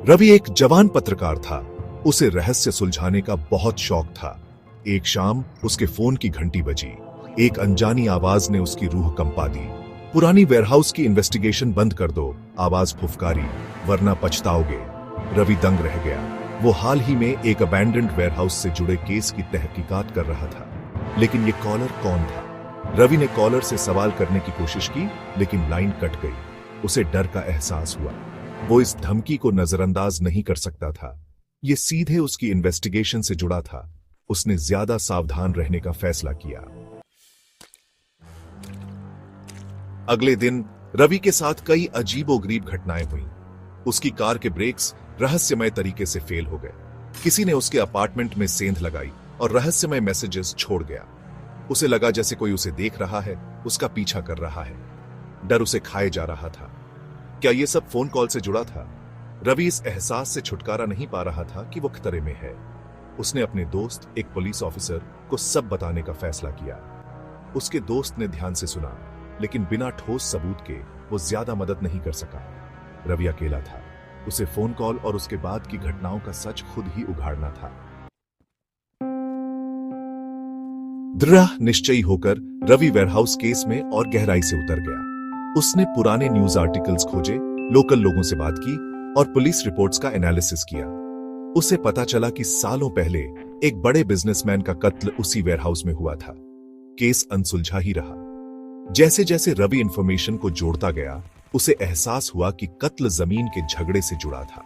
रवि एक जवान पत्रकार था। उसे रहस्य सुलझाने का बहुत शौक था। एक शाम उसके फोन की घंटी बजी। एक अनजानी आवाज ने उसकी रूह कंपा दी। पुरानी वेयरहाउस की इन्वेस्टिगेशन बंद कर दो, आवाज फुफकारी, वरना पछताओगे। रवि दंग रह गया। वो हाल ही में एक अबैंडन्ड वेयरहाउस से जुड़े केस की तहकीकात कर रहा था। लेकिन ये कॉलर कौन था? रवि ने कॉलर से सवाल करने की कोशिश की, लेकिन लाइन कट गई। उसे डर का एहसास हुआ। वो इस धमकी को नजरअंदाज नहीं कर सकता था। ये सीधे उसकी इन्वेस्टिगेशन से जुड़ा था। उसने ज्यादा सावधान रहने का फैसला किया। अगले दिन रवि के साथ कई अजीबोगरीब घटनाएं हुईं। उसकी कार के ब्रेक्स रहस्यमय तरीके से फेल हो गए। किसी ने उसके अपार्टमेंट में सेंध लगाई और रहस्यमय मैसेजेस छोड़ गया। उसे लगा जैसे कोई उसे देख रहा है, उसका पीछा कर रहा है। डर उसे खाए जा रहा था। क्या यह सब फोन कॉल से जुड़ा था? रवि इस एहसास से छुटकारा नहीं पा रहा था कि वो खतरे में है। उसने अपने दोस्त, एक पुलिस ऑफिसर, को सब बताने का फैसला किया। उसके दोस्त ने ध्यान से सुना, लेकिन बिना ठोस सबूत के वो ज्यादा मदद नहीं कर सका। रवि अकेला था। उसे फोन कॉल और उसके बाद की घटनाओं का सच खुद ही उघाड़ना था। दृढ़ निश्चयी होकर रवि वेयरहाउस केस में और गहराई से उतर गया। उसने पुराने न्यूज आर्टिकल्स खोजे, लोकल लोगों से बात की और पुलिस रिपोर्ट्स का एनालिसिस किया। उसे पता चला कि सालों पहले एक बड़े बिजनेसमैन का कत्ल उसी वेयरहाउस में हुआ था। केस अनसुलझा ही रहा। जैसे जैसे रवि इंफॉर्मेशन को जोड़ता गया, उसे एहसास हुआ कि कत्ल जमीन के झगड़े से जुड़ा था।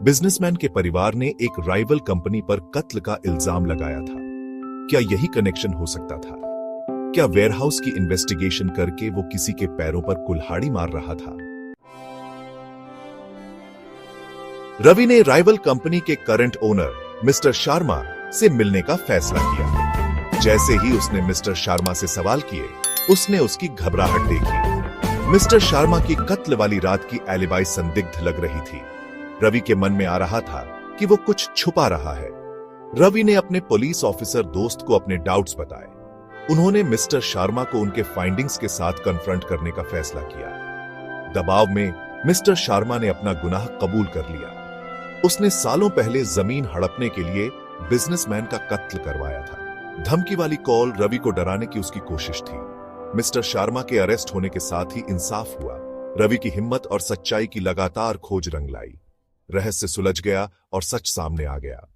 बिजनेसमैन के परिवार ने एक राइवल कंपनी पर कत्ल का इल्जाम लगाया था। क्या यही कनेक्शन हो सकता था? क्या वेयरहाउस की इन्वेस्टिगेशन करके वो किसी के पैरों पर कुल्हाड़ी मार रहा था? रवि ने राइवल कंपनी के करंट ओनर मिस्टर शर्मा से मिलने का फैसला किया। जैसे ही उसने मिस्टर शर्मा से सवाल किए, उसने उसकी घबराहट देखी। मिस्टर शर्मा की कत्ल वाली रात की एलिबाई संदिग्ध लग रही थी। रवि के मन में आ रहा था कि वो कुछ छुपा रहा है। रवि ने अपने पुलिस ऑफिसर दोस्त को अपने डाउट्स बताए। उन्होंने मिस्टर शर्मा को उनके फाइंडिंग्स के साथ कन्फ्रंट करने का फैसला किया। दबाव में मिस्टर शर्मा ने अपना गुनाह कबूल कर लिया। उसने सालों पहले जमीन हड़पने के लिए बिजनेसमैन का कत्ल करवाया था। धमकी वाली कॉल रवि को डराने की उसकी कोशिश थी। मिस्टर शर्मा के अरेस्ट होने के साथ ही इंसाफ हुआ। रवि की हिम्मत और सच्चाई की लगातार खोज रंग लाई। रहस्य सुलझ गया और सच सामने आ गया।